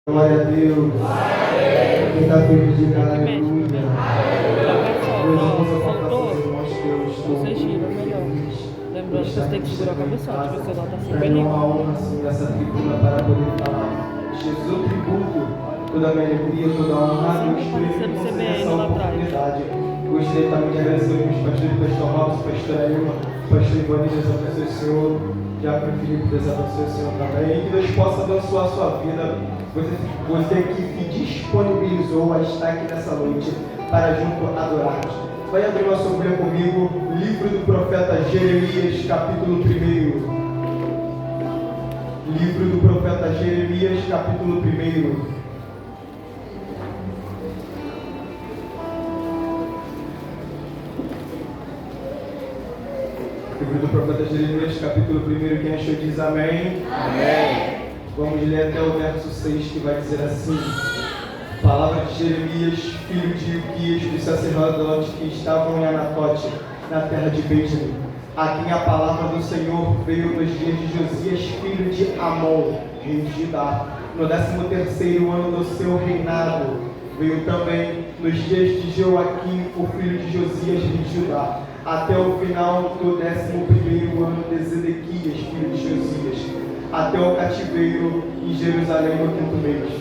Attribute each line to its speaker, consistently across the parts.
Speaker 1: Glória a Deus. Quem está feliz de dar aleluia. Deus, vamos apontar para os irmãos que eu estou
Speaker 2: Você gira melhor. Lembrando que você tem que segurar o cabeçote, porque senão tá
Speaker 1: para
Speaker 2: super
Speaker 1: mim é
Speaker 2: limpo.
Speaker 1: uma honra assim, essa tribuna para poder falar. Jesus, eu tributo toda a minha alegria, toda a honra. Eu estou com essa oportunidade. Gostaria também de agradecer aos meus pastores, pastor Robson, pastor Ailma, pastor Ivani, Deus abençoe o Senhor. Diácono Filipe, Deus abençoe o Senhor também. E que Deus possa abençoar a sua vida. Você que se disponibilizou a estar aqui nessa noite para junto adorarmos. Vai abrir uma sua Bíblia comigo, livro do profeta Jeremias, capítulo 1. Livro do profeta Jeremias, capítulo 1. Livro do profeta Jeremias, capítulo 1, quem achou diz amém.
Speaker 3: Amém.
Speaker 1: Vamos ler até o verso 6, que vai dizer assim: palavra de Jeremias, filho de Ilquias, dos sacerdotes que estavam em Anatote, na terra de Benjamim, a quem a palavra do Senhor veio nos dias de Josias, filho de Amon, rei de Judá, no 13º ano do seu reinado. Veio também nos dias de Joaquim, o filho de Josias, rei de Judá, até o final do 11º ano de Zedequias, filho de Josias, até o cativeiro em Jerusalém no 5º mês.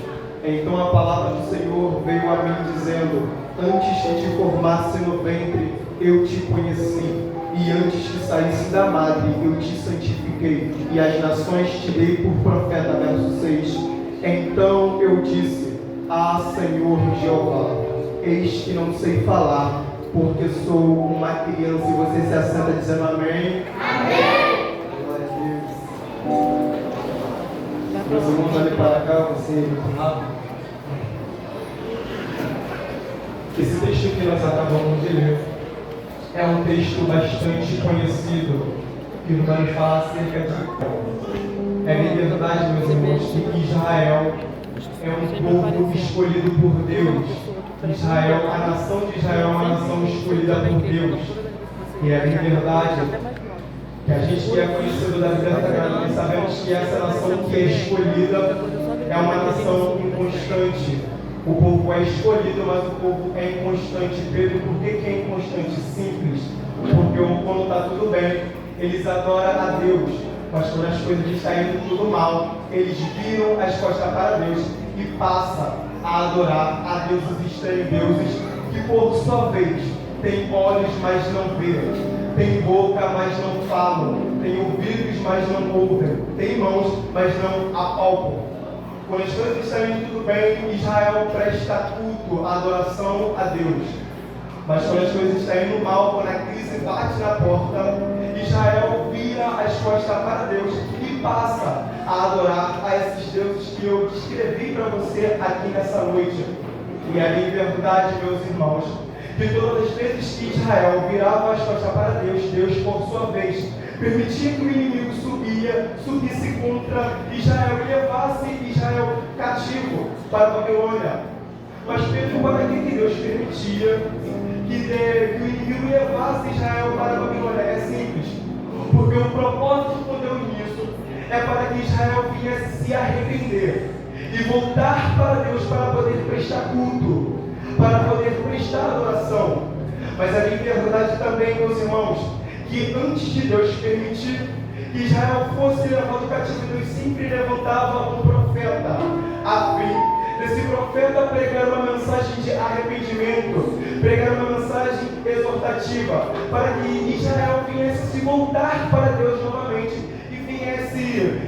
Speaker 1: Então a palavra do Senhor veio a mim dizendo: antes que te formasse no ventre, eu te conheci, e antes que saísse da madre, eu te santifiquei, e as nações te dei por profeta. Verso 6. Então eu disse: ah, Senhor Jeová, eis que não sei falar, porque sou uma criança. E você se assenta dizendo amém?
Speaker 3: Amém.
Speaker 1: Glória a Deus. Meus irmãos, olhem para cá, você muito rápido. Esse texto que nós acabamos de ler é um texto bastante conhecido, que nos fala acerca de... É bem verdade, meus irmãos, que Israel é um povo escolhido por Deus. Israel, a nação de Israel é uma nação escolhida por Deus. E é bem verdade que a gente que é conhecido da Bíblia Sagrada, nós sabemos que essa nação que é escolhida é uma nação inconstante. O povo é escolhido, mas o povo é inconstante. Pedro, por que é inconstante? Simples. Porque quando está tudo bem, eles adoram a Deus. Mas quando as coisas estão indo tudo mal, eles viram as costas para Deus e passam a adorar a deuses estranhos, deuses que por sua vez têm olhos, mas não veem. Tem boca, mas não falam. Tem ouvidos, mas não ouvem. Tem mãos, mas não apalpam. Quando as coisas estão indo tudo bem, Israel presta culto, adoração a Deus. Mas quando as coisas estão indo mal, quando a crise bate na porta, Israel vira as costas para Deus e passa a adorar a esses deuses que eu descrevi para você aqui nessa noite. E é bem verdade, meus irmãos, que todas as vezes que Israel virava as costas para Deus, Deus, por sua vez, permitia que o inimigo subisse contra Israel e levasse Israel cativo para a Babilônia. Mas Pedro, para que Deus permitia que o inimigo levasse Israel para a Babilônia? É simples, porque o propósito de Deus nisso é para que Israel viesse se arrepender e voltar para Deus para poder prestar culto, para poder prestar adoração. Mas é bem verdade também, meus irmãos, que antes de Deus permitir que Israel fosse levado cativo, Deus sempre levantava um profeta a fim desse profeta pregar uma mensagem de arrependimento, pregar uma mensagem exortativa, para que Israel viesse se voltar para Deus novamente e viesse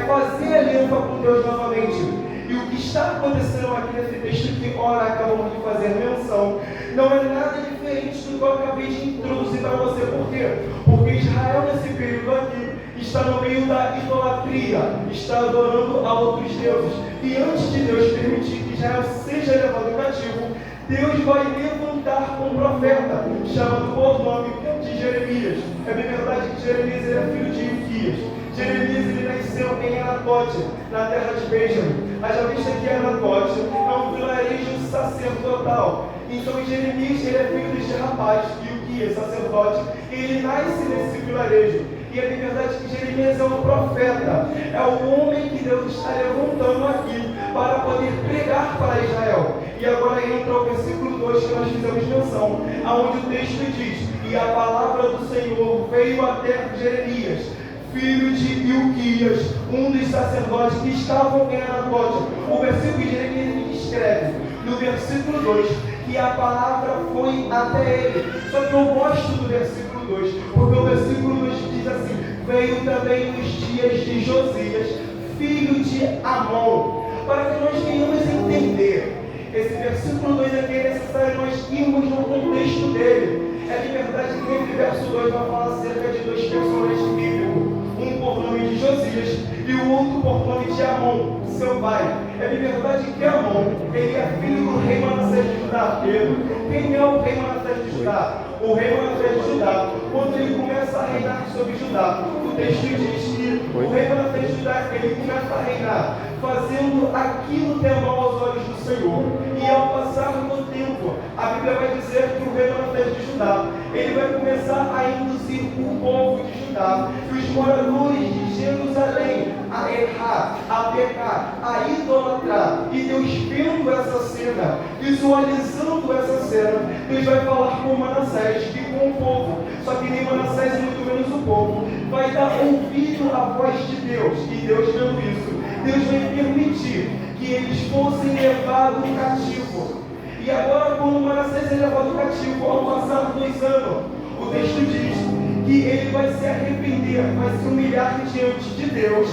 Speaker 1: fazer aliança com Deus novamente. E o que está acontecendo aqui nesse texto que ora acabamos de fazer menção, não é nada diferente do que eu acabei de introduzir para você. Por quê? Porque Israel nesse período aqui está no meio da idolatria, está adorando a outros deuses. E antes de Deus permitir que Israel seja levado cativo, Deus vai levantar um profeta, chamado por nome de Jeremias. É bem verdade que Jeremias era filho de Ilquias. Jeremias ele nasceu em Anatote, na terra de Benjamim. Haja vista que Anatote é um vilarejo sacerdotal. Então Jeremias ele é filho deste rapaz, Ilquias, sacerdote, e ele nasce nesse vilarejo. E é verdade que Jeremias é um profeta, é o homem que Deus está levantando aqui para poder pregar para Israel. E agora entra o versículo 2 que nós fizemos menção, aonde o texto diz: e a palavra do Senhor veio até Jeremias, filho de Ilquias, um dos sacerdotes que estavam em Anatote. O versículo de Jeremias descreve, no versículo 2, que a palavra foi até ele. Só que eu gosto do versículo 2, porque o versículo 2 diz assim: veio também nos dias de Josias, filho de Amon. Para que nós venhamos entender esse versículo 2 aqui, é necessário nós irmos no contexto dele. É de verdade que nesse verso 2 vai falar acerca de dois personagens bíblicos, um por nome de Josias e o outro por nome de Amon, seu pai. É de verdade que Amon, ele é filho do rei Manassés de Judá. Pedro, quem é o rei Manassés de Judá? O rei Manassés de Judá, quando ele começa a reinar sobre Judá, o texto diz que o rei Manassés de Judá, ele começa a reinar fazendo aquilo que é mal aos olhos do Senhor. E ao passar do tempo, a Bíblia vai dizer que o rei Manassés de Judá, ele vai começar a induzir o povo de Judá e os moradores de Jerusalém a errar, a pecar, a idolatrar. E Deus vendo essa cena, visualizando essa cena, Deus vai falar com Manassés e com o povo. Só que nem Manassés e muito menos o povo vai dar ouvido à voz de Deus. E Deus vendo isso, Deus vai permitir que eles fossem levados cativo. E agora, quando Manassés é levado cativo, ao passar 2 anos, o texto diz que ele vai se arrepender, vai se humilhar diante de Deus,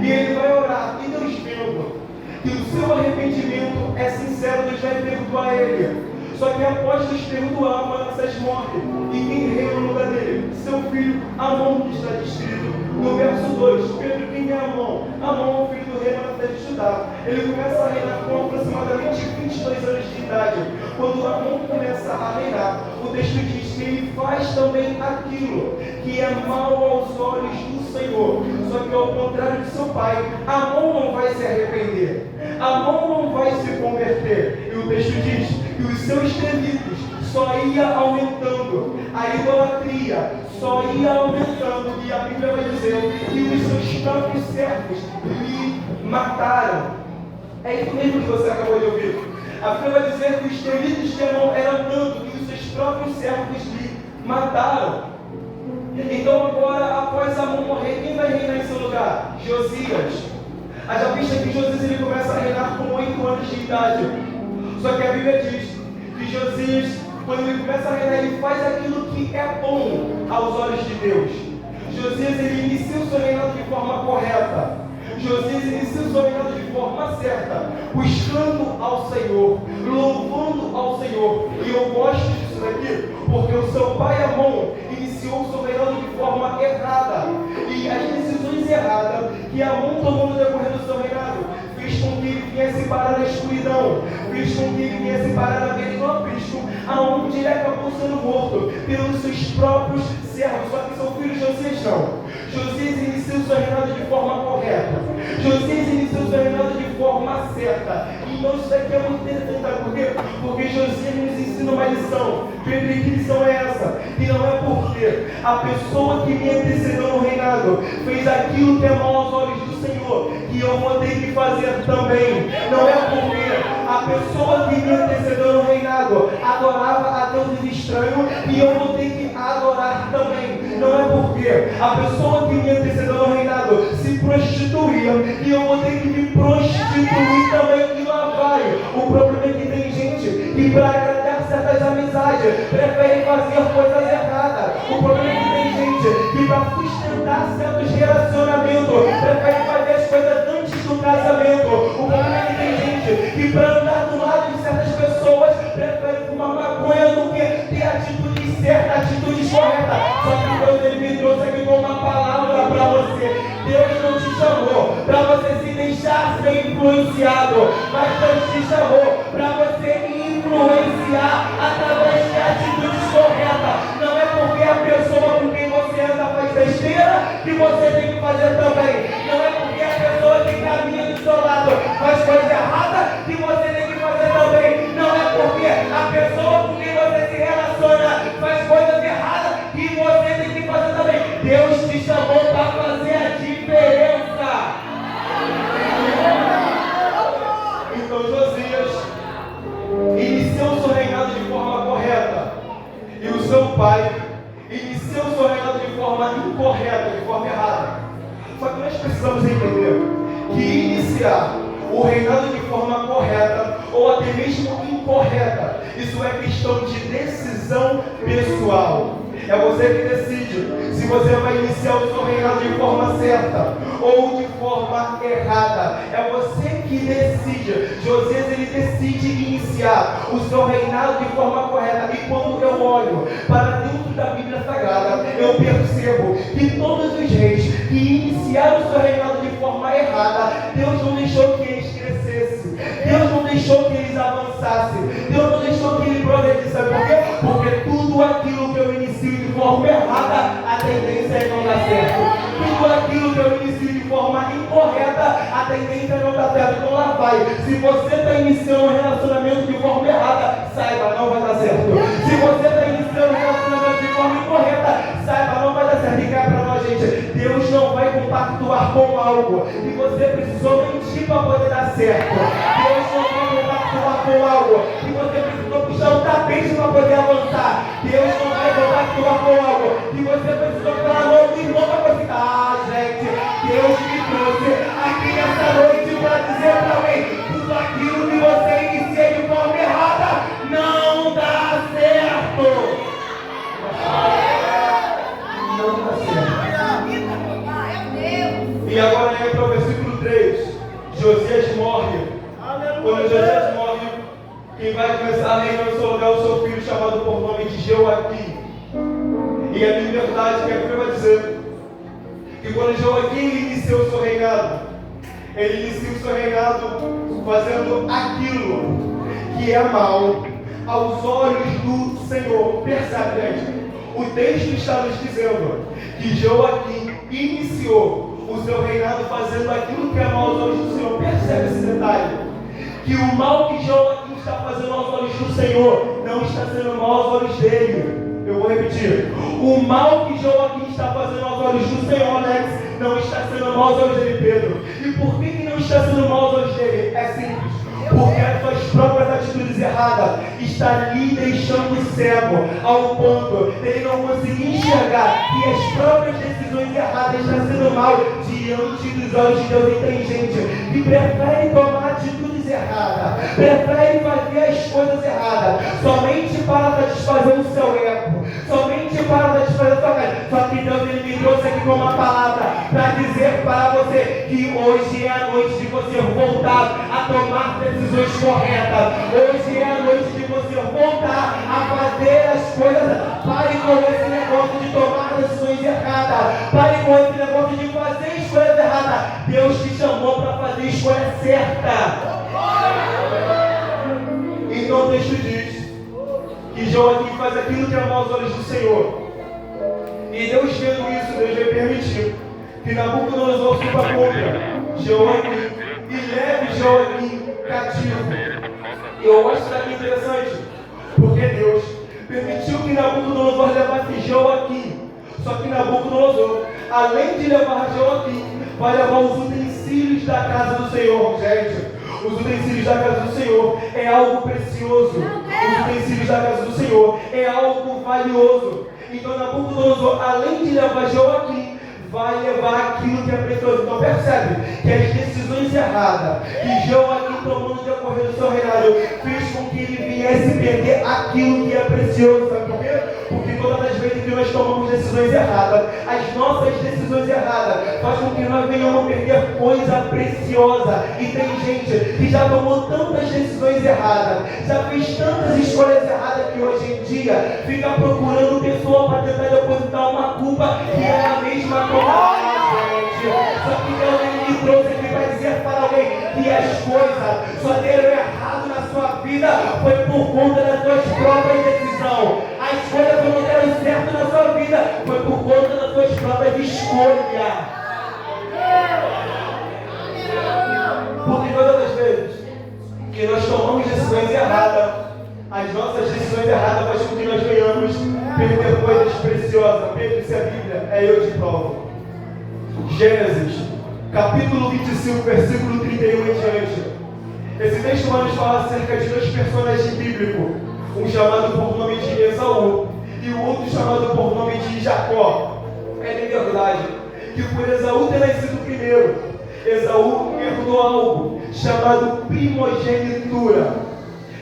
Speaker 1: e ele vai orar. E Deus vendo que o seu arrependimento é sincero, Deus vai perdoar ele. Só que após Deus perdoar, Manassés morre. E quem reina no lugar dele? Seu filho Amon, que está descrito no verso 2. Pedro, quem é Amon? Amon é o filho do rei Manassés de Judá. Ele começa a reinar com aproximadamente 22 anos de idade. Quando Amon começa a reinar, o texto diz que ele faz também aquilo que é mal aos olhos do Senhor. Só que ao contrário de seu pai, Amon não vai se arrepender. Amon não vai se converter. E o texto diz que os seus delitos só ia aumentando, a idolatria só ia aumentando, e a Bíblia vai dizer que os seus próprios servos lhe mataram. É isso mesmo que você acabou de ouvir. A Bíblia vai dizer que os delitos de Amon eram tanto que os seus próprios servos lhe mataram. Então agora, após Amon morrer, quem vai reinar em seu lugar? Josias. Haja vista que Josias ele começa a reinar com 8 anos de idade. Só que a Bíblia diz que Josias, quando ele começa a reinar, ele faz aquilo que é bom aos olhos de Deus. Josias ele inicia o seu reinado de forma correta. Josias inicia o seu reinado de forma certa, buscando ao Senhor, louvando ao Senhor. E eu gosto disso daqui, porque o seu pai Amon iniciou o seu reinado de forma errada. E as decisões erradas que Amon tomou no decorrer do seu reinado fez com que ele viesse parar na escuridão, fez com que ele viesse parar na beira do abismo, aonde ele acabou sendo morto pelos seus próprios servos. Só que seu filho Josias não. Josias iniciou seu reinado de forma correta. Josias iniciou seu reinado de forma certa. Então isso daqui é muito interessante, sabe por quê? Porque Josias nos ensina uma lição. Pedro, que lição é essa? Que não é porque a pessoa que me antecedeu no reinado fez aquilo que é mal aos olhos do Senhor, que eu vou ter que fazer também. Não é porque a pessoa que me antecedeu no reinado adorava a deuses estranhos e eu vou ter que adorar também. Não é porque a pessoa que me antecedeu no reinado se prostituía e eu vou ter que me prostituir também. E lá vai. O problema é que tem gente que para agradar certas amizades prefere fazer coisas erradas. O problema é que tem gente que para sustentar certos relacionamentos prefere fazer as coisas antes do casamento. O problema é que tem gente que para andar do lado de certas pessoas prefere fumar maconha do que ter atitude certa, atitude correta. Só que Deus ele me trouxe aqui com uma palavra para você. Deus não te chamou para você se deixar ser influenciado, mas Deus te chamou para você influenciar através de atitudes corretas. Não é porque a pessoa com quem você anda faz besteira que você tem que fazer também. Não é porque a pessoa que caminha do seu lado faz coisa errada que você tem que fazer também. Não é porque a pessoa com quem você se relaciona faz coisas erradas que você tem que fazer também. Deus te chamou para fazer a diferença. reinado de forma correta ou até mesmo incorreta. Isso é questão de decisão pessoal. É você que decide se você vai iniciar o seu reinado de forma certa ou de forma errada. É você que decide. Josias, ele decide iniciar o seu reinado de forma correta. E quando eu olho para dentro da Bíblia Sagrada, eu percebo que todos os reis que iniciaram o seu reinado de forma errada, Deus não deixou que eles crescessem. Deus não deixou que eles avançassem. Deus não deixou que eles progredissem. Sabe por quê? Porque tudo aquilo que eu inicio de forma errada, a tendência é não dar certo. Tudo aquilo que eu inicio de forma incorreta, a tendência é não dar certo. Então lá vai. Se você está iniciando um relacionamento de forma errada, saiba, não vai dar certo. Se você está iniciando um relacionamento de forma incorreta, saiba, não vai dar certo. E cá para nós, gente, Deus não vai compactuar com algo e você precisou mentir para poder dar certo. Deus não vai compactuar com algo e você precisou puxar o tapete para poder avançar. Deus não vai compactuar com algo e você precisou falar logo e logo para ficar. Ah, gente, Deus me trouxe aqui nessa noite para dizer para mim, tudo aquilo que você inicia de forma errada não dá certo. Não dá certo. E agora entra o versículo 3. Josias morre. Quando Josias morre, quem vai começar a reinar no seu lugar é o seu filho, chamado por nome de Joaquim. E a minha verdade que a Bíblia vai dizer que quando Joaquim iniciou o seu reinado, ele inicia o seu reinado fazendo aquilo que é mal aos olhos do Senhor. Percebe, gente? O texto está nos dizendo que Joaquim iniciou o seu reinado fazendo aquilo que é mal aos olhos do Senhor. Percebe esse detalhe? Que o mal que Joaquim está fazendo aos olhos do Senhor não está sendo mal aos olhos dele. Eu vou repetir. O mal que Joaquim está fazendo aos olhos do Senhor, Alex, não está sendo mal aos olhos dele, Pedro. E por que não está sendo mal aos olhos dele? É simples. Porque as suas próprias atitudes erradas estão lhe deixando cego ao ponto de ele não conseguir enxergar que as próprias decisões erradas estão sendo mal diante dos olhos de Deus. E tem gente que prefere tomar atitudes erradas, prefere fazer as coisas erradas somente para satisfazer o seu ego, somente para satisfazer a sua carne. Só que Deus, ele me trouxe aqui com uma palavra para dizer para você que hoje é a noite de você voltar a tomar decisões corretas. Hoje é a noite de você voltar a fazer as coisas. Pare com esse negócio de tomar decisões erradas. Pare com esse negócio de fazer escolhas erradas. Deus te chamou para fazer a escolha certa. Então o texto diz que Joaquim faz aquilo que é mal aos olhos do Senhor. E Deus vendo isso, Deus vai permitir que Nabucodonosor suba contra Joaquim e leve Joaquim cativo. Eu acho isso aqui interessante, porque Deus permitiu que Nabucodonosor levasse Joaquim. Só que Nabucodonosor, além de levar Joaquim, vai levar os utensílios da casa do Senhor. Gente, os utensílios da casa do Senhor é algo precioso. Os utensílios da casa do Senhor é algo valioso. Então Nabucodonosor, além de levar Joaquim, vai levar aquilo que é precioso. Então percebe que as decisões erradas que Joaquim tomou no decorrer do seu reinado fez com que ele viesse perder aquilo que é precioso. Sabe por quê? Porque todas as vezes que nós tomamos decisões erradas, as nossas decisões erradas fazem com que nós venhamos perder coisa preciosa. E tem gente que já tomou tantas decisões erradas, já fez tantas escolhas erradas, que hoje em dia fica procurando pessoa para tentar depositar uma culpa que é a mesma coisa. Gente, só que Deus me trouxe aqui para dizer para alguém que as coisas só deram errado na sua vida foi por conta das suas próprias decisões. As coisas não deram certo na sua vida foi por conta das suas próprias escolhas. Porque todas as vezes que nós tomamos decisões erradas, as nossas decisões erradas fazem com que nós venhamos perder coisas preciosas. Pedro, isso é a Bíblia, é eu te provo. Gênesis, capítulo 25, versículo 31 em diante. Esse texto vai nos falar acerca de dois personagens bíblicos, um chamado por nome de Esaú e o outro chamado por nome de Jacó. É de verdade que por Esaú ter nascido primeiro, Esaú herdou algo chamado primogenitura.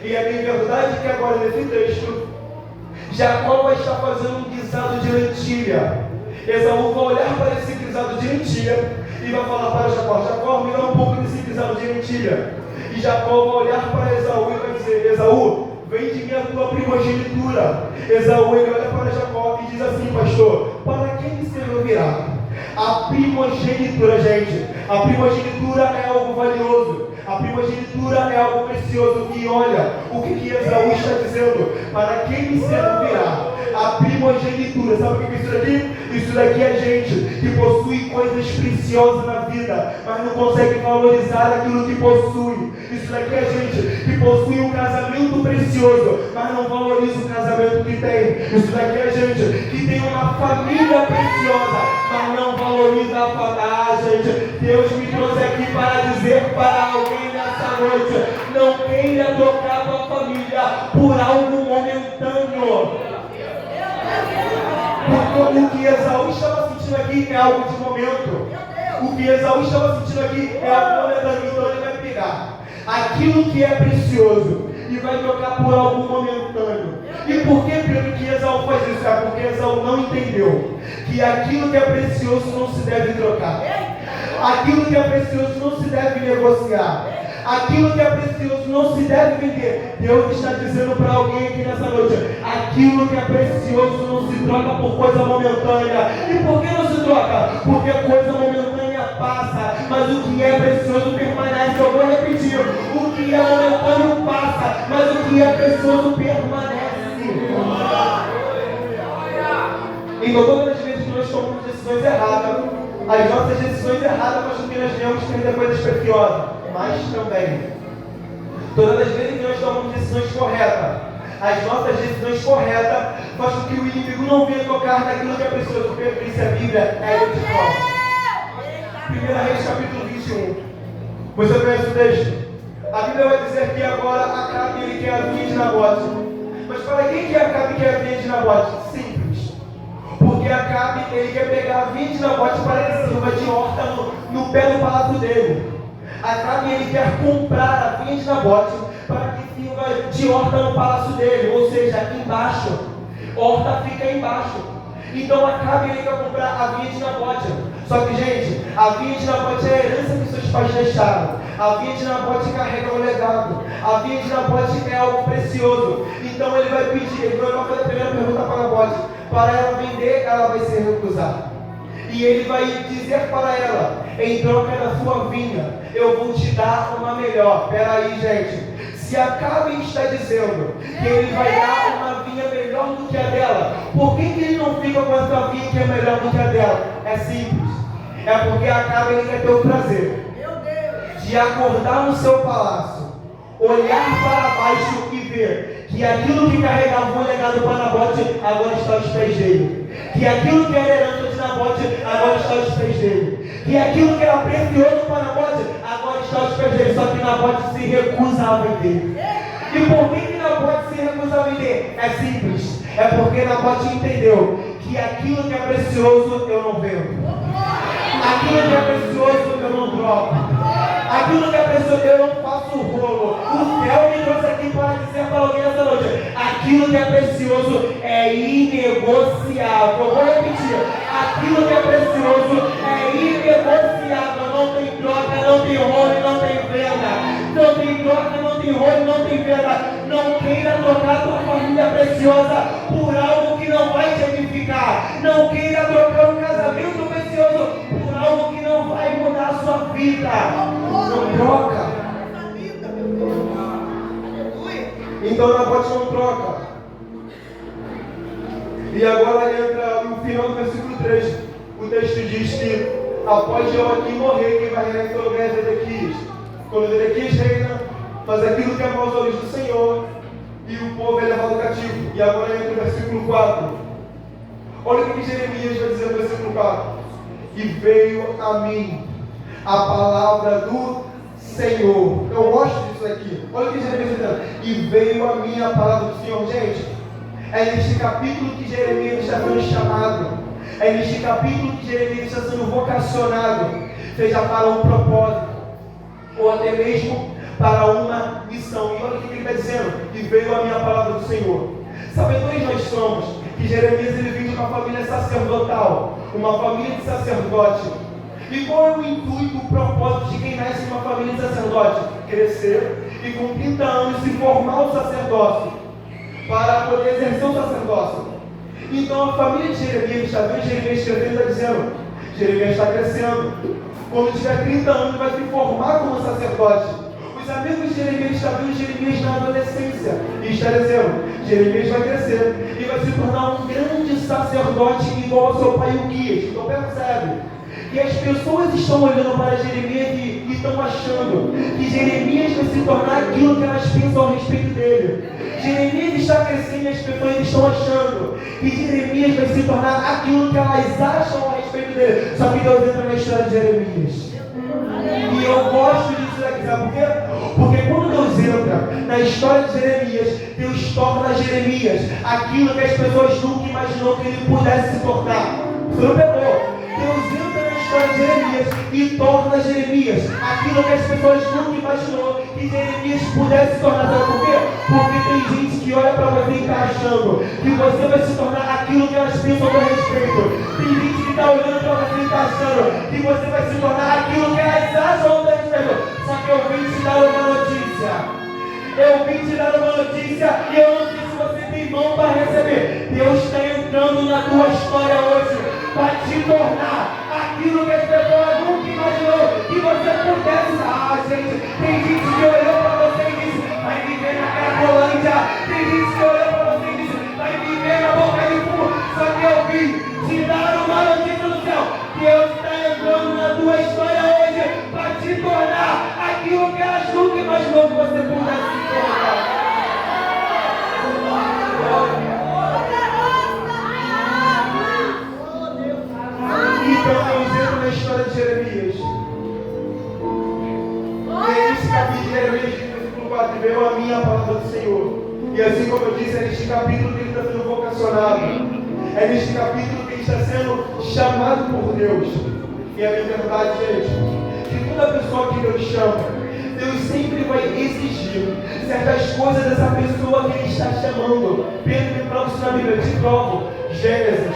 Speaker 1: E é bem verdade que agora nesse texto, Jacó vai estar fazendo um guisado de lentilha. Esaú vai olhar para esse guisado de lentilha e vai falar para Jacó: Jacó, me dá um pouco desse guisado de lentilha. E Jacó vai olhar para Esaú e vai dizer: Esaú, vem de mim a tua primogenitura. Esaú, ele olha para Jacó e diz assim: pastor, para quem me servirá? A primogenitura, gente, a primogenitura é algo valioso, a primogenitura é algo precioso. E olha o que Esaú está dizendo: para quem me servirá? A primogenitura, sabe o que é isso daqui? Isso daqui é gente que possui coisas preciosas na vida, mas não consegue valorizar aquilo que possui. Isso daqui é gente que possui um casamento precioso, mas não valoriza o casamento que tem. Isso daqui é gente que tem uma família preciosa, mas não valoriza a família. Ah, gente, Deus me trouxe aqui para dizer para alguém nessa noite: não queira trocar tua família por algo momentâneo. Porque o que Esaú estava sentindo aqui é algo de momento. O que Esaú estava sentindo aqui é algo momentâneo. Então ele vai pegar aquilo que é precioso e vai trocar por algo momentâneo. E por que, Pedro, que Esaú faz isso? É porque Esaú não entendeu que aquilo que é precioso não se deve trocar. Aquilo que é precioso não se deve negociar. Aquilo que é precioso não se deve vender. Deus está dizendo para alguém aqui nessa noite: aquilo que é precioso não se troca por coisa momentânea. E por que não se troca? Porque coisa momentânea passa, mas o que é precioso permanece. Eu vou repetir: o que é momentâneo passa, mas o que é precioso permanece. Então todas as vezes que nós tomamos decisões erradas, as nossas decisões erradas fazem com que nós venhamos perder coisas preciosas. Mas também, todas as vezes que nós tomamos decisões corretas, as nossas decisões corretas fazem com que o inimigo não venha tocar naquilo que é precioso. Porque por isso a Bíblia é ele de fora. 1 Reis capítulo 21. Você conhece o texto? A Bíblia vai dizer que agora Acabe ele quer a vinha de Nabote. Mas para quem que Acabe quer a vinha de Nabote? Simples. Porque Acabe ele quer pegar a vinha de Nabote para que sirva de horta no pé do palácio dele. Acabe ele quer comprar a vinha de Nabote para que sirva de horta no palácio dele, ou seja, embaixo. Horta fica embaixo. Então Acabe ele quer comprar a vinha de Nabote. Só que, gente, a vinha de Nabote é a herança que seus pais deixaram. A vinha de Nabote carrega um legado. A vinha de Nabote é algo precioso. Então ele vai pedir, ele vai fazer a primeira pergunta para Nabote: para ela vender, ela vai ser recusada. E ele vai dizer para ela: em troca da sua vinha, eu vou te dar uma melhor. Peraí, gente. Se Acabe está dizendo que ele vai dar uma vinha melhor do que a dela, por que ele não fica com essa vinha que é melhor do que a dela? É simples. É porque Acabe ele quer ter o prazer de acordar no seu palácio, olhar para baixo e ver que aquilo que carregava o legado para Nabote agora está aos pés dele. Que aquilo que era herança de Nabote agora está aos pés dele. Que aquilo que era precioso para Nabote agora está aos pés dele. Só que Nabote se recusa a vender. E por que Nabote se recusa a vender? É simples. É porque Nabote entendeu que aquilo que é precioso eu não vendo. Aquilo que é precioso eu não troco. Aquilo que é precioso eu não faço rolo. O céu me trouxe aqui para dizer para alguém essa noite: aquilo que é precioso é inegociável. Eu vou repetir: aquilo que é precioso é inegociável. Não tem troca, não tem rolo, não tem venda. Não tem troca, não tem rolo, não tem venda. Não queira trocar tua família preciosa por algo que não vai te edificar. Não queira trocar um casamento precioso por algo que não vai mudar a sua vida. Não troca. Então Nabote não troca. E agora entra no final do versículo 3. O texto diz que após Joaquim morrer, quem vai reinar em seu lugar é Zedequias. Quando Zedequias reina, faz aquilo que é mau aos olhos do Senhor, e o povo é levado cativo. E agora entra o versículo 4. Olha o que Jeremias vai dizer no versículo 4. E veio a mim a palavra do Senhor. Eu gosto disso aqui. Olha o que Jeremias está dizendo. E veio a mim a palavra do Senhor. Gente, é neste capítulo que Jeremias está sendo chamado. É neste capítulo que Jeremias está sendo vocacionado. Seja para um propósito. ou até mesmo para uma missão. E olha o que ele está dizendo, e veio a minha palavra do Senhor. Sabedores nós somos que Jeremias ele veio de uma família sacerdotal, uma família de sacerdote. E qual é o intuito, o propósito de quem nasce em uma família de sacerdote? Crescer e com 30 anos se formar o sacerdócio, para poder exercer o sacerdócio. Então a família de Jeremias está vendo Jeremias escrevendo e está dizendo, Jeremias está crescendo. Quando tiver 30 anos vai se formar como sacerdote. Os amigos de Jeremias estão vendo Jeremias na adolescência e está dizendo, Jeremias vai crescer e vai se tornar um grande sacerdote igual ao seu pai Uquias. Então percebe que as pessoas estão olhando para Jeremias e estão achando que Jeremias vai se tornar aquilo que elas pensam a respeito dele. Jeremias está crescendo e as pessoas estão achando que Jeremias vai se tornar aquilo que elas acham a respeito dele. Só que Deus entra na história de Jeremias. E eu gosto disso daqui, sabe por quê? Porque quando Deus entra na história de Jeremias, Deus torna Jeremias aquilo que as pessoas nunca imaginou que ele pudesse se tornar. Você não pegou? Deus entra na história de Jeremias e torna Jeremias aquilo que as pessoas nunca imaginou que Jeremias pudesse se tornar. Sabe por quê? Porque tem gente que olha para você e está achando que você vai se tornar aquilo que elas pensam a respeito. Tem gente que está olhando para você e está achando que você vai se tornar aquilo que elas acham a respeito. Só que eu vim te dar uma notícia. Eu vim te dar uma notícia e eu não sei se você tem mão para receber. Deus está entrando na tua história hoje para te tornar aquilo que as pessoas nunca imaginou que você pudesse. Gente, tem gente que olhou para você e disse, vai viver na Cracolândia. Tem gente que olhou para você e disse, vai viver na boca de fumo. Só que eu vim te dar uma notícia do céu. Deus está entrando na tua história hoje para te tornar aquilo que elas nunca imaginou que você pudesse se tornar. Então Deus entra na história de Jeremias. Neste capítulo de Jeremias, versículo 4, veio a minha palavra do Senhor. E assim como eu disse, é neste capítulo que ele está sendo vocacionado. É neste capítulo que ele está sendo chamado por Deus. E a minha verdade, gente, que toda pessoa que Deus chama, Deus sempre vai exigir certas coisas dessa pessoa que ele está chamando. Pedro me prova isso na Bíblia, te provo. Gênesis,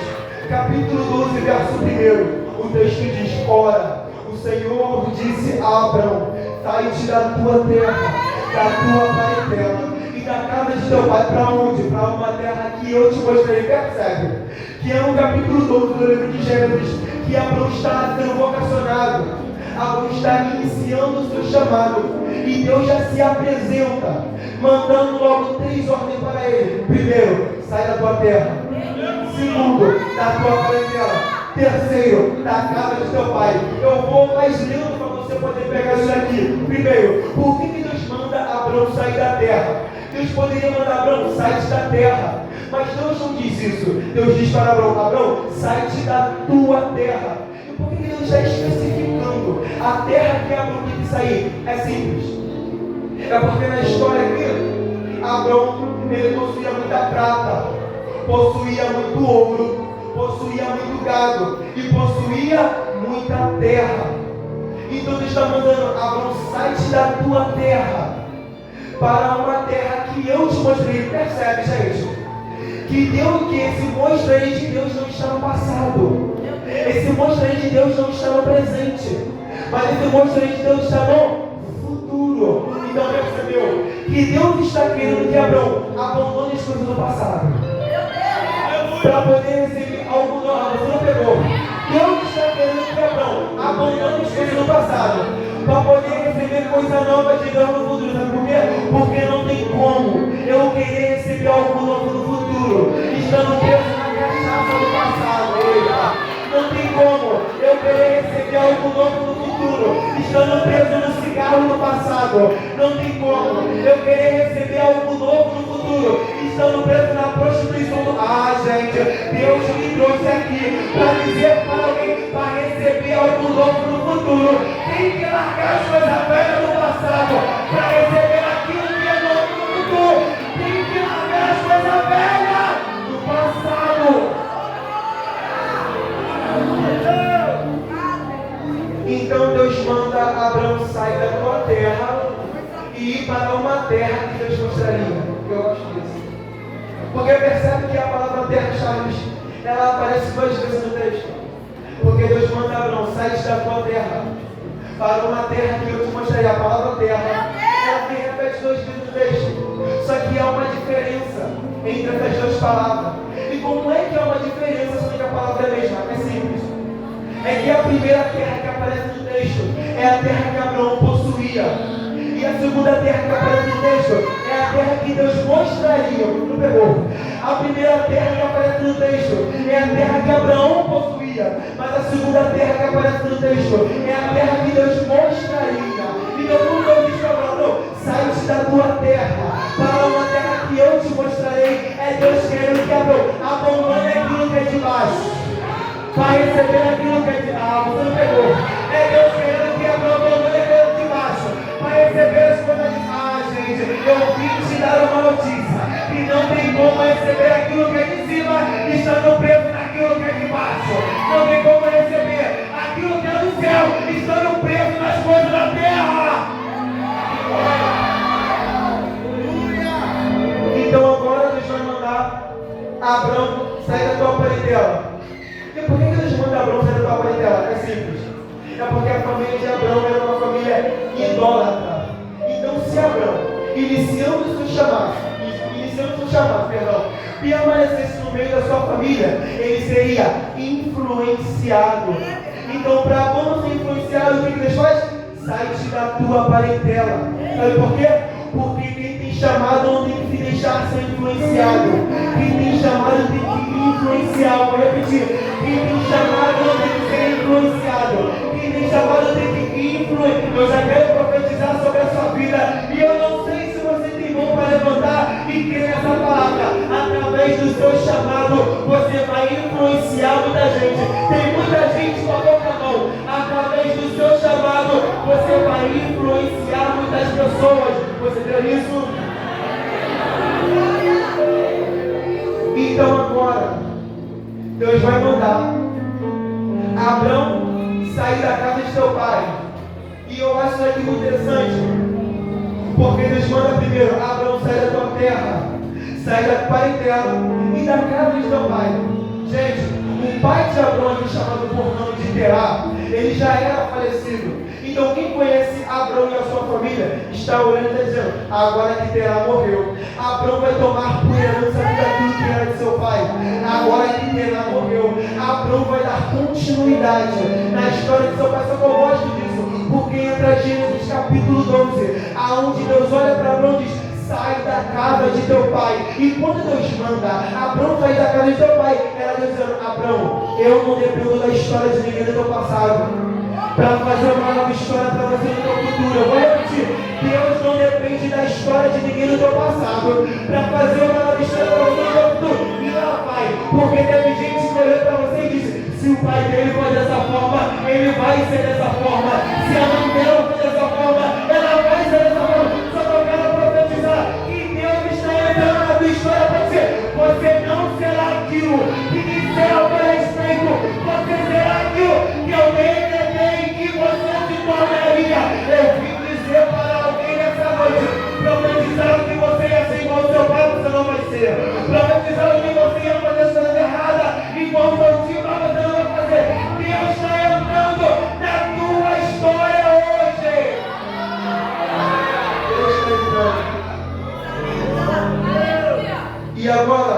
Speaker 1: capítulo 12, verso 1. O texto diz, ora, o Senhor disse a Abrão, sai-te da tua terra, da tua parentela e da casa de teu pai. Para onde? Para uma terra que eu te mostrei. Percebe? Que é no capítulo 12 do livro de Gênesis, que Abrão está sendo vocacionado. Abrão está iniciando o seu chamado. E Deus já se apresenta, mandando logo 3 ordens para ele. Primeiro, sai da tua terra. Segundo, da tua parentela. Terceiro, da casa de teu pai. Eu vou mais lento para você poder pegar isso aqui. Primeiro, por que Deus manda Abrão sair da terra? Deus poderia mandar Abrão, sai-te da terra. Mas Deus não diz isso. Deus diz para Abrão, Abrão, sai-te da tua terra. E por que Deus está especificando a terra que Abrão tem que sair? É simples. É porque na história aqui, Abrão, ele possuía muita prata, possuía muito ouro, possuía muito gado e possuía muita terra. Então Deus está mandando, Abrão, sai-te da tua terra para uma terra que eu te mostrei. Percebe, gente? Que esse monstro aí de Deus não está no passado. Esse monstro aí de Deus não está no presente. Mas esse monstro aí de Deus está no futuro. Então percebeu? Que Deus está querendo que Abrão abandone as coisas do passado para poder receber algo novo. Você não pegou? Deus está querendo que Abrão abandone as coisas do passado para poder receber coisa nova de Deus no futuro. Sabe por quê? Porque não tem como eu querer receber algo novo no futuro estando preso na cachaça do passado. Eita. Não tem como eu querer receber algo novo no futuro estando preso no cigarro do passado. Não tem como eu querer receber algo novo no futuro estando preso na prostituição do... gente, Deus me trouxe aqui para dizer para alguém, para receber algo novo no futuro, tem que largar as coisas velhas do passado para receber aquilo que é novo no futuro. Tem que largar as coisas velhas do passado. Então Deus manda Abrão sair da tua terra. para uma terra que Deus mostraria. Eu gosto disso. Porque percebe que a palavra terra, Charles, ela aparece 2 vezes no texto. Porque Deus manda Abraão, sai da tua terra para uma terra que eu te mostraria. A palavra terra, ela vem repete 2 vezes no texto. Só que há uma diferença entre essas 2 palavras. E como é que há uma diferença, sendo que a palavra é a mesma? É simples. É que a primeira terra que aparece no texto é a terra que Abraão possuía. E a segunda terra que aparece no texto é a terra que Deus mostraria. Não pegou? A primeira terra que aparece no texto é a terra que Abraão possuía. Mas a segunda terra que aparece no texto é a terra que Deus mostraria. Então, quando Deus diz para Abraão, sai-te da tua terra para uma terra que eu te mostrarei, é Deus querendo que Abraão abandone aquilo que é de baixo para receber aquilo que é de baixo. Você não pegou? É Deus querendo que Abraão abandone aquilo de baixo para receber as coisas de baixo. Gente, eu vim te dar uma notícia que não tem como receber aquilo que é de cima estando preso naquilo que é de baixo. Não tem como receber aquilo que é do céu estando preso nas coisas da terra. Então agora Deus vai mandar Abraão sair da tua parentela. E por que Deus manda Abraão sair da tua parentela? É simples. É porque a família de Abraão era uma família idólatra. Então se Abraão, iniciando o seu chamado, permanecesse no meio da sua família, ele seria influenciado. Então para Abraão ser influenciado, o que Deus faz? Sai-te da tua parentela. Sabe por quê? Porque quem tem chamado não tem que se deixar ser influenciado. Quem tem chamado tem que influenciar. Vou repetir. Quem tem chamado não tem que ser influenciado. Quem tem chamado tem que influenciar. Eu já quero profetizar sobre a sua vida. E eu não sei se você tem mão para levantar e crer nessa palavra. Através do seu chamado, você vai influenciar muita gente. Tem muita gente com a boca na mão. Através do seu chamado, você vai influenciar muitas pessoas. Você crê nisso? Então agora, Deus vai mandar Abraão sair da casa de seu pai. E eu acho isso aqui muito interessante, porque Deus manda primeiro Abraão sair da tua terra, sair da parentela e da casa de seu pai. Gente, o pai de Abraão, chamado por nome de Terá, ele já era falecido. Então quem conhece Abraão e a sua família está orando e está dizendo, agora que Terá morreu, Abraão vai tomar por herança daquilo que era de seu pai. Agora que Terá morreu, Abraão vai dar continuidade na história de seu pai. Só que eu gosto disso, porque entra Gênesis capítulo 12, aonde Deus olha para Abraão e diz, sai da casa de teu pai. E quando Deus manda Abraão sair da casa de teu pai, era Deus dizendo, Abraão, eu não dependo da história de ninguém do teu passado para fazer uma nova história para você no teu futuro. Eu vou repetir, Deus não depende da história de ninguém do teu passado para fazer uma nova história para você no teu futuro. E ela vai, porque teve gente que olhou para você e disse, se o pai dele foi dessa forma, ele vai ser dessa forma. Se a mãe dela foi dessa forma, ela vai ser dessa forma. Só que eu quero profetizar que Deus está entrando na tua história para você. Você não será aquilo que disser ao meu respeito. Você será aquilo que eu decretei que você se tornaria. Eu vim dizer para alguém nessa noite, profetizar que você ia ser igual ao seu pai, você não vai ser. Profetizar que você ia fazer as coisas erradas, igual ao seu tio, mas você não vai fazer. Deus está entrando na tua história hoje. Deus está entrando. E agora,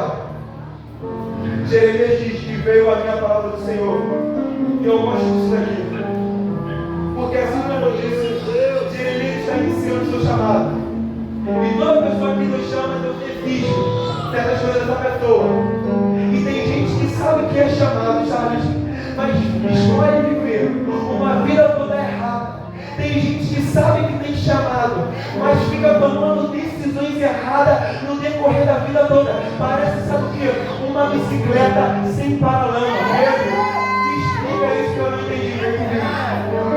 Speaker 1: Jeremias diz que veio a minha palavra do Senhor. E eu gosto disso daqui. Porque assim como eu disse, Jeremias está iniciando o seu chamado. E toda pessoa que nos chama, Deus exige certas coisas dessa pessoa. E tem gente que sabe que é chamado, Charles, mas escolhe viver uma vida toda errada. Tem gente que sabe que tem chamado, mas fica tomando decisões erradas no decorrer da vida toda. Parece, sabe o quê? Uma bicicleta sem paralama. Pedro, explica isso que eu não entendi.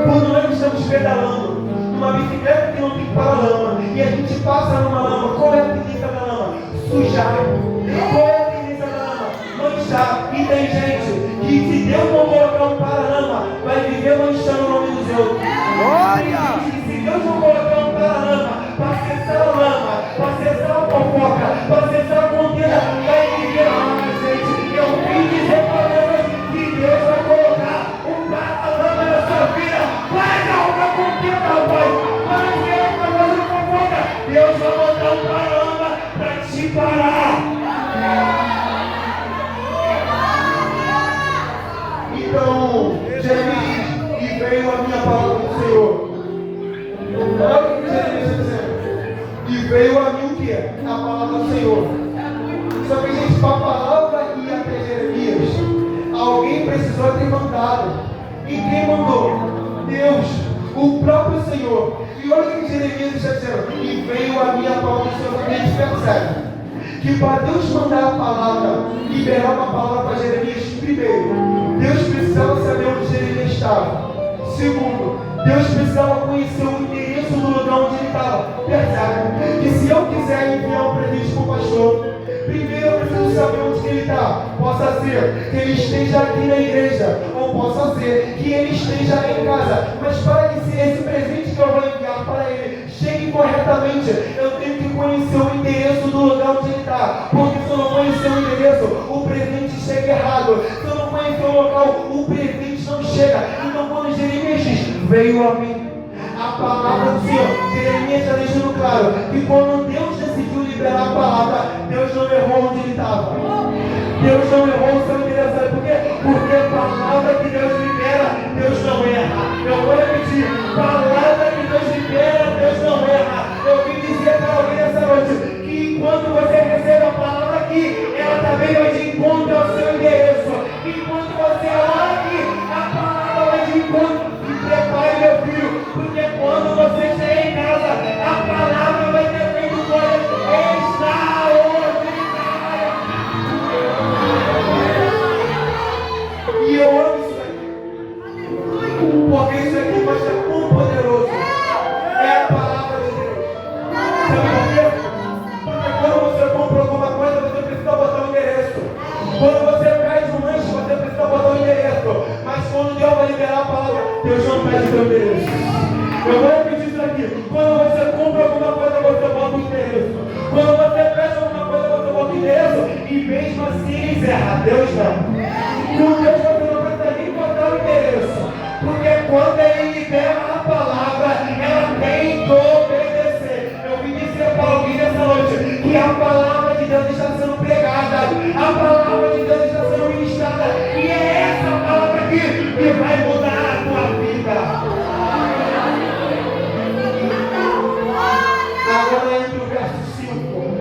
Speaker 1: Quando nós estamos pedalando numa bicicleta que não tem paralama e a gente passa numa lama, qual é a tendência da lama? Sujar. Qual é a tendência da lama? Manchar. E tem gente que, se Deus não colocar um paralama, vai viver manchando o nome dos outros. Glória! Se Deus não colocar um paralama para acessar veio a mim o quê? A palavra do Senhor. Só que, gente, para a palavra ir até Jeremias, alguém precisou ter mandado. E quem mandou? Deus, o próprio Senhor. E olha o que Jeremias está dizendo. E veio a minha palavra do Senhor. A gente percebe que para Deus mandar a palavra, liberar uma palavra para Jeremias, primeiro, Deus precisava saber onde Jeremias estava. Segundo, Deus precisava conhecer o endereço do lugar onde ele estava. Percebe? Que se eu quiser enviar um presente para o pastor, primeiro eu preciso saber onde que ele está. Possa ser que ele esteja aqui na igreja, ou possa ser que ele esteja em casa. Mas para que esse presente que eu vou enviar para ele chegue corretamente, eu tenho que conhecer o endereço do lugar onde ele está. Porque se eu não conhecer o endereço, o presente chega errado. Se eu não conhecer o local, o presente não chega. Então quando Jeremias diz, veio a mim a palavra do Senhor, Jeremias está deixando claro que quando Deus decidiu liberar a palavra, Deus não errou onde ele estava. Deus não errou o seu endereço. Sabe por quê? Porque a palavra que Deus libera, Deus não erra. Eu vou repetir, palavra que Deus libera, Deus não erra. Eu vim dizer para alguém nessa noite que quando você recebe a palavra aqui, ela também vai de encontro ao seu endereço. E quando você ora aqui, a palavra vai de encontro. E prepare, meu filho, porque quando você estiver em casa, a palavra vai ter feito coisa extraordinária. E eu amo isso aqui, porque isso aqui mostra quão poderoso é a palavra de Deus. Sabe por quê? Porque quando você compra alguma coisa, você precisa botar o endereço. Quando você pede um lanche, você precisa botar o endereço. Mas quando Deus vai liberar a palavra, Deus não pede o seu endereço. Eu vou repetir isso aqui. Quando você compra alguma coisa, você bota o endereço. Quando você pede alguma coisa, você bota o endereço. E mesmo assim ele erra. Deus não. Com Deus você não precisa nem botar o endereço. Porque quando ele libera a palavra, ela tem que obedecer. Eu vim dizer para alguém nessa noite que a palavra de Deus está sendo pregada. A palavra de Deus está sendo ministrada. E é essa palavra aqui que vai mudar a tua vida. Agora entre o verso 5,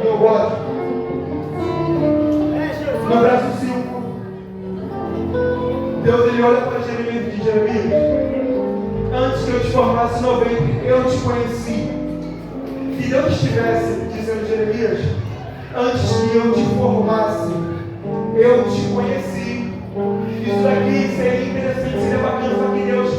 Speaker 1: eu gosto. No verso 5, Deus ele olha para Jeremias e diz, Jeremias, antes que eu te formasse no ventre, eu te conheci. Se Deus estivesse dizendo, Jeremias, antes que eu te formasse, eu te conheci. Isso aqui seria interessante, seria bacana, só que Deus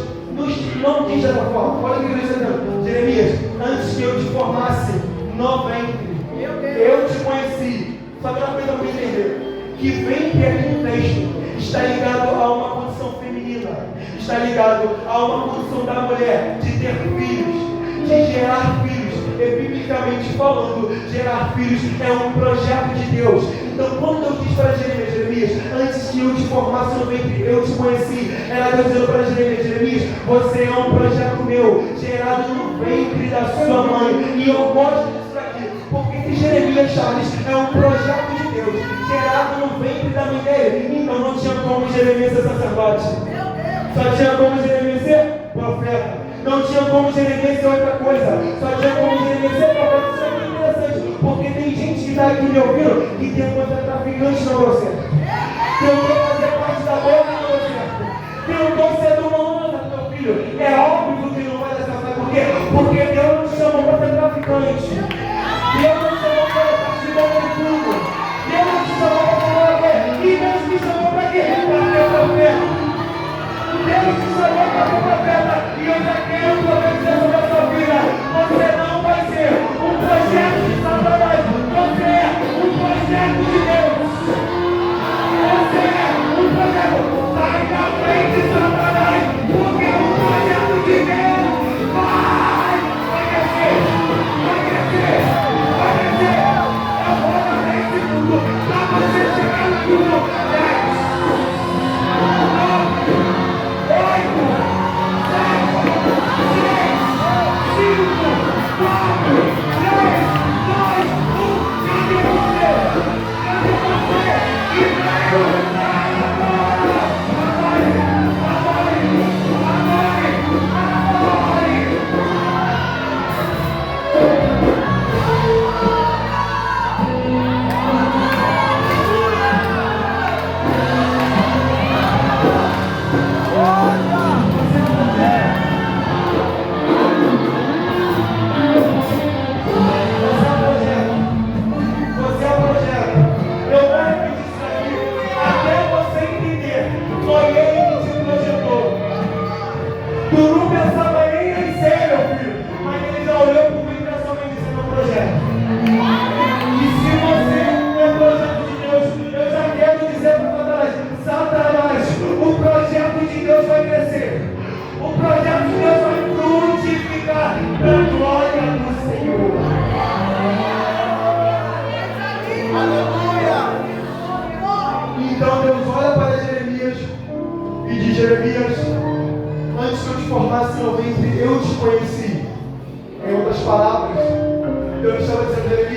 Speaker 1: não diz dessa forma. Olha o que Deus está dizendo, Jeremias, antes que eu te formasse no ventre, eu te conheci. Só que uma coisa para entender, que ventre aqui no texto está ligado a uma condição feminina, está ligado a uma condição da mulher de ter filhos, de gerar filhos. E biblicamente falando, gerar filhos é um projeto de Deus. Então quando Deus diz para Jeremias, antes que eu te formasse no ventre, eu te conheci, ela está dizendo para Jeremias, você é um projeto meu, gerado no ventre da sua mãe. E eu gosto disso aqui, porque se Jeremias Charles é um projeto de Deus, gerado no ventre da mãe dele, então não tinha como Jeremias ser sacerdote, só tinha como Jeremias ser profeta, não tinha como Jeremias ser outra coisa, só tinha como Jeremias ser profeta. Isso é muito interessante, porque tem gente que está aqui me ouvindo que tentou ser traficante no você, tentou fazer parte da boca no você, tentou ser do mundo, meu filho. É óbvio que não vai dar certo. Sabe por quê? Porque Deus não te chamou para ser traficante, Deus não te chamou para partir do mundo, Deus não te chamou para falar o quê? E Deus te chamou para quê? Para ser profeta. Deus te chamou para ser profeta. E eu já quero profetizar sobre a sua vida. Você não vai ser um projeto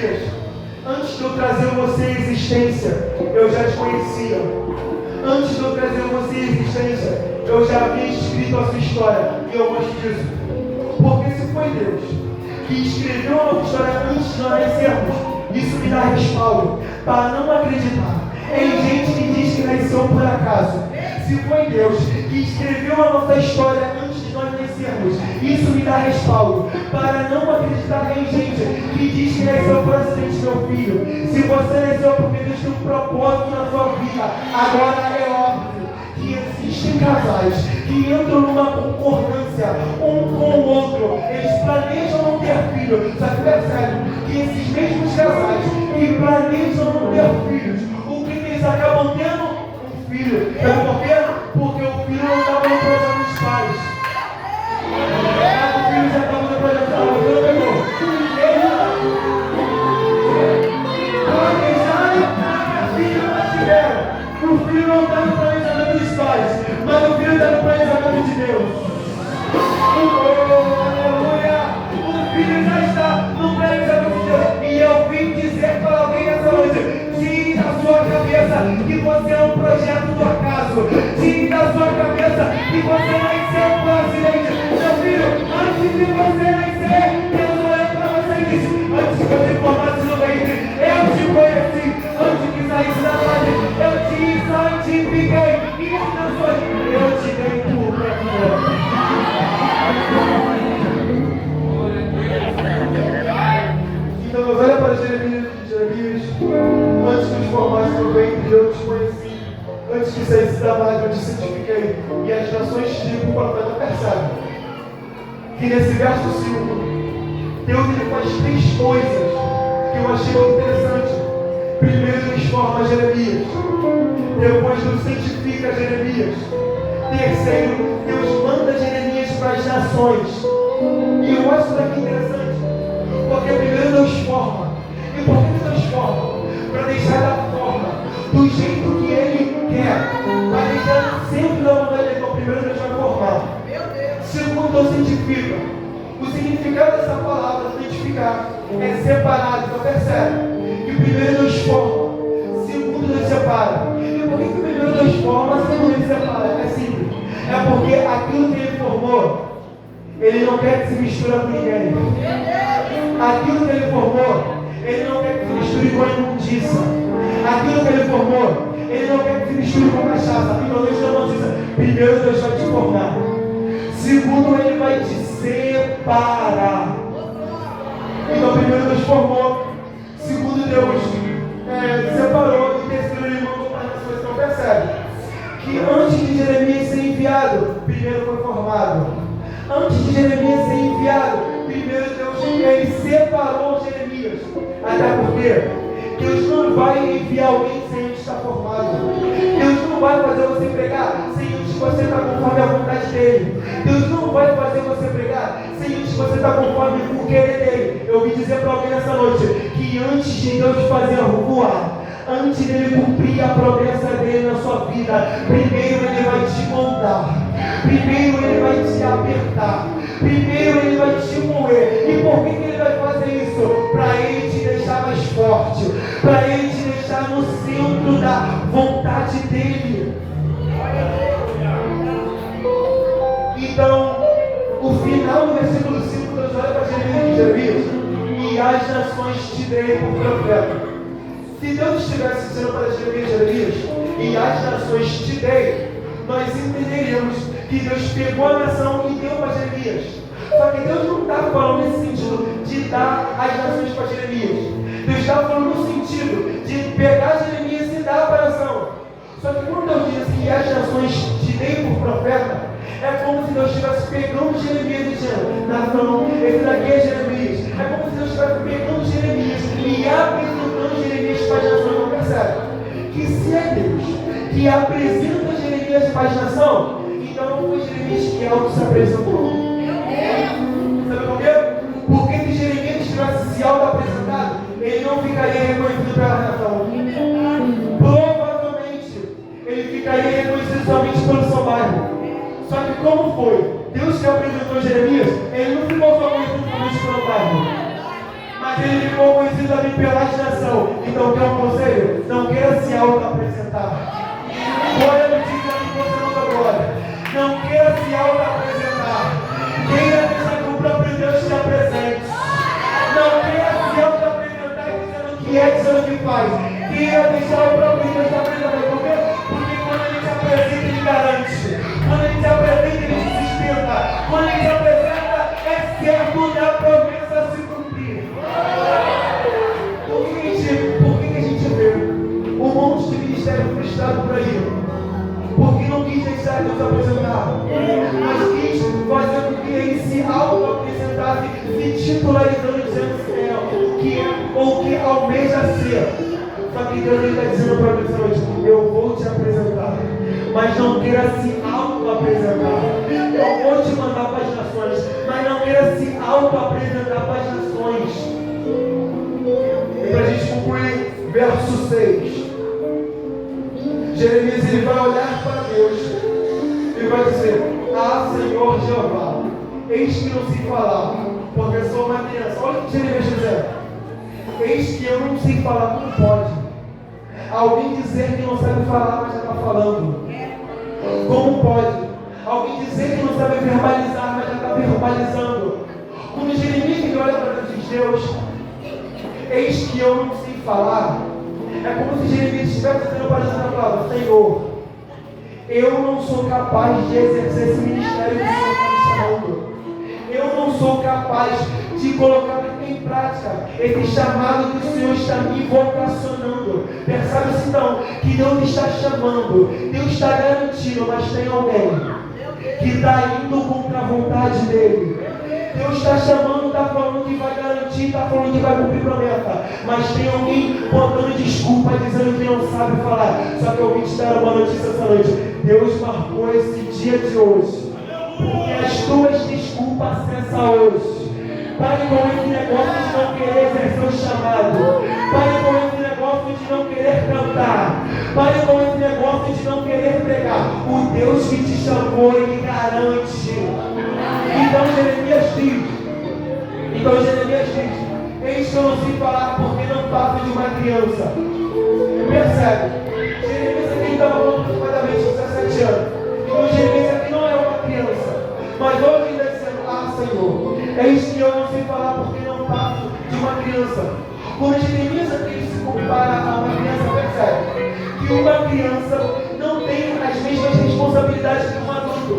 Speaker 3: Jeremias, antes de eu trazer você à existência, eu já te conhecia. Antes de eu trazer você à existência, eu já havia escrito a sua história. E eu gosto disso. Porque se foi Deus que escreveu a nossa história antes de nós nascermos, isso me dá respaldo para não acreditar em gente que diz que nasceu por acaso. Se foi Deus que escreveu a nossa história antes de nós nascermos, isso me dá respaldo para não acreditar em gente que diz que nasceu por acidente, meu filho. Se você nasceu porque Deus tem um propósito na sua vida, agora é óbvio que existem casais que entram numa concordância um com o outro. Eles planejam não ter filho. Só que percebe que esses mesmos casais que planejam não ter filhos, o que eles acabam tendo? Um filho. Sabe por quê? Porque o filho não estava no projeto dos pais. O filho já estava no projeto dos pais. Você não pegou. Planejaram, mas filho não tiveram. O filho não está no planejamento dos pais, mas o filho está no planejamento de Deus. Aleluia! O filho já está no planejamento de Deus. E eu vim dizer para alguém essa noite: tire da sua cabeça que você é um projeto do acaso. Tire da sua cabeça que você nasceu por acidente. Meu filho, antes de você nascer, Deus olhou para você e disse: antes que você formasse no ventre, eu te conheci. Antes que saísse da base, eu te santifiquei. E as nações, eu te dei por profeta. Então, olha para Jeremias, antes de nos formasse no ventre, eu te conheci. Antes que saísse da base, eu te santifiquei. E as nações te dei por profeta. Percebe que nesse verso 5, Deus ele faz 3 coisas que eu achei muito interessante. Primeiro, Deus forma Jeremias. Depois, Deus santifica Jeremias. Terceiro, Deus manda Jeremias para as nações. E eu acho isso daqui interessante, porque primeiro Deus forma. E por que Deus forma? Para deixar da forma, do jeito que Ele quer. Para deixar sempre da vontade dele. Então, primeiro Deus vai formar. Segundo, Deus santifica. O significado dessa palavra, santificar, é separado. Então, percebe? Que primeiro Deus forma, segundo Deus separa. E por que primeiro Deus forma, segundo Ele separa? É simples. É porque aquilo que Ele formou, Ele não quer que se misture com ninguém. Aquilo que Ele formou, Ele não quer que se misture com a imundícia. Aquilo que Ele formou, Ele não quer que se misture com a cachaça. Então Deus não diz: primeiro Deus vai te formar, segundo Ele vai te separar. Então primeiro Deus formou, segundo Deus separou, e terceiro Ele mandou para as nações. Então percebe que antes de Jeremias ser enviado, primeiro foi formado. Antes de Jeremias ser enviado, primeiro Deus ele separou Jeremias. Até porque Deus não vai enviar alguém sem antes estar formado. Deus não vai fazer você pregar sem antes você estar conforme a vontade dele. Deus não vai fazer você pregar sem antes você estar conforme o querer dele. Eu vim dizer para alguém nessa noite que antes de Deus fazer voar, antes dele cumprir a promessa dele na sua vida, primeiro ele vai te moldar, primeiro ele vai te apertar, primeiro ele vai te moer. E por que ele vai fazer isso? Para ele te deixar mais forte, para ele te deixar no centro da vontade dele. Então, o final do versículo 5, Deus olha para Jeremias: e as nações te dei por profeta. Se Deus estivesse dizendo para Jeremias: e as nações te dei, nós entenderíamos que Deus pegou a nação e deu para Jeremias. Só que Deus não estava falando nesse sentido de dar as nações para Jeremias. Deus estava falando no sentido de pegar Jeremias e dar para a nação. Só que quando Deus diz que as nações te dei por profeta, é como se Deus estivesse pegando Jeremias e dizendo: nação, esse daqui é Jeremias. É como se Deus estivesse pegando Jeremias e apresentando Jeremias para as nações. Não percebe? Que se é Deus que apresenta Jeremias para as nações, então não foi Jeremias que auto se apresentou. Sabe por quê? Porque se Jeremias tivesse se auto-apresentado, ele não ficaria reconhecido pela nação. Provavelmente, ele ficaria reconhecido somente pelo seu bairro. Só que como foi? Deus que apresentou Jeremias, ele não ficou só conhecido somente pelo bairro, mas ele ficou conhecido também que é dizendo que faz. Queira deixar o próprio Deus da frente. Por quê? Porque quando a gente apresenta, Ele garante. Quando a gente apresenta, Ele se sustenta. Quando a gente apresenta, é certo da promessa se cumprir. Por que a gente vê um monte de ministério frustrado por aí? Porque não quis deixar Deus apresentar, mas quis fazer com que Ele se auto-apresentasse, se titularizando, dizendo que é ou que almeja ser. Só que Deus está dizendo para mim essa noite: eu vou te apresentar, mas não queira se auto-apresentar. Eu vou te mandar para as nações, mas não queira se auto-apresentar para as nações. E para a gente concluir, verso 6. Jeremias ele vai olhar para Deus e vai dizer: ah, Senhor Jeová, eis que não sei falar, porque sou uma criança. Olha o que Jeremias diz: eis que eu não sei falar. Como pode alguém dizer que não sabe falar, mas já está falando? Como pode alguém dizer que não sabe verbalizar, mas já está verbalizando? Quando Jeremias ele olha para Deus e diz: Deus, eis que eu não sei falar, é como se Jeremias estivesse dizendo para Deus na palavra: Senhor, eu não sou capaz de exercer esse ministério que o Senhor está me chamando. Eu não sou capaz de colocar em prática esse chamado que o Senhor está me vocacionando. Percebe-se então que Deus está chamando, Deus está garantindo, mas tem alguém que está indo contra a vontade dele. Deus está chamando, está falando que vai garantir, está falando que vai cumprir promessa, mas tem alguém botando desculpa, dizendo que não sabe falar. Só que eu vim te dar uma notícia essa noite: Deus marcou esse dia de hoje, porque as tuas desculpas cessam hoje. Pare com esse negócio de não querer exercer o chamado. Pare com esse negócio de não querer cantar. Pare com esse negócio de não querer pregar. O Deus que te chamou, Ele garante. Então Jeremias diz: eis que eu não sei falar, porque não passo de uma criança. Percebe? Jeremias aqui estava falando aproximadamente 17 anos. Então Jeremias aqui não é uma criança, mas hoje ele está dizendo: ah, Senhor, eis que eu não sei falar, porque não passo de uma criança. Quando Jeremias aqui se compara a uma criança, percebe que uma criança não tem as mesmas responsabilidades que um adulto.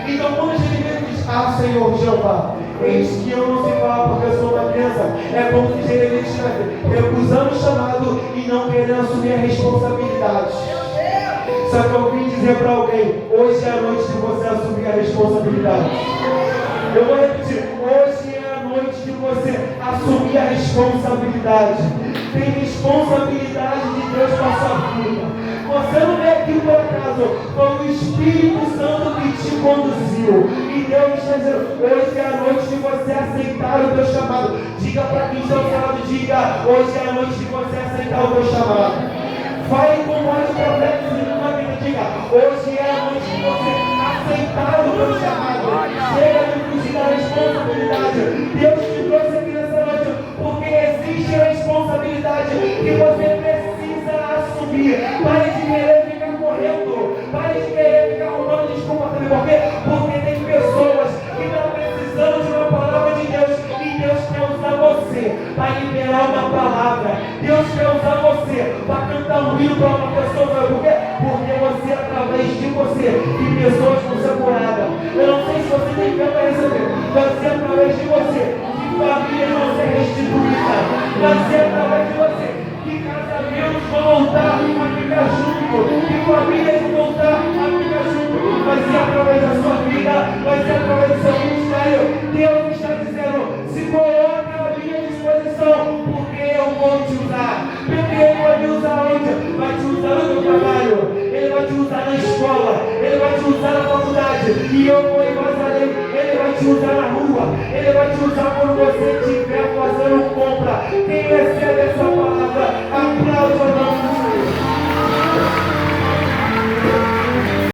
Speaker 3: Então quando Jeremias diz: ah, Senhor Jeová, eis que eu não sei falar porque eu sou uma criança, é como se Jeremias estivesse recusando o chamado e não querendo assumir a responsabilidade. Só que eu vim dizer para alguém: hoje é a noite de você assumir a responsabilidade. Eu vou repetir: hoje é a noite de você assumir a responsabilidade. Tem responsabilidade de Deus com a sua vida. Você não veio aqui por acaso, foi o Espírito Santo que te conduziu. E Deus está dizendo: hoje é a noite de você aceitar o teu chamado. Diga para quem está ao seu lado: diga, hoje é a noite de você aceitar o teu chamado. Fale com mais profetas e numa vida. Diga, hoje é a noite de você aceitar o teu chamado. Chega de fugir da responsabilidade. Deus te trouxe aqui nessa noite porque existe a responsabilidade que você precisa assumir. Pare de querer ficar correndo. Pare de querer ficar arrumando desculpa. Sabe por quê? Porque tem pessoas que estão precisando de uma palavra de Deus e Deus quer usar você para liberar uma palavra. Deus quer usar você para cantar um hino para uma pessoa. Sabe por quê? Porque você, através de você, que pessoas vão ser curadas. Eu não sei se você tem fé para receber. Vai ser através de você que famílias vão ser restituídas. Vai ser através de você que casamentos vão voltar a ficar juntos. Que famílias vão voltar a ficar juntos. Vai ser através da sua vida. Vai ser através do seu ministério. Deus está dizendo: se coloca à minha disposição, porque eu vou te usar. Porque Ele vai te usar onde? Vai te usar no teu trabalho. Ele vai te usar na escola. Ele vai te usar na faculdade. E eu vou ir mais além. Ele vai te usar na rua. Ele vai te usar quando você estiver fazendo compra. Quem recebe essa palavra, aplaude.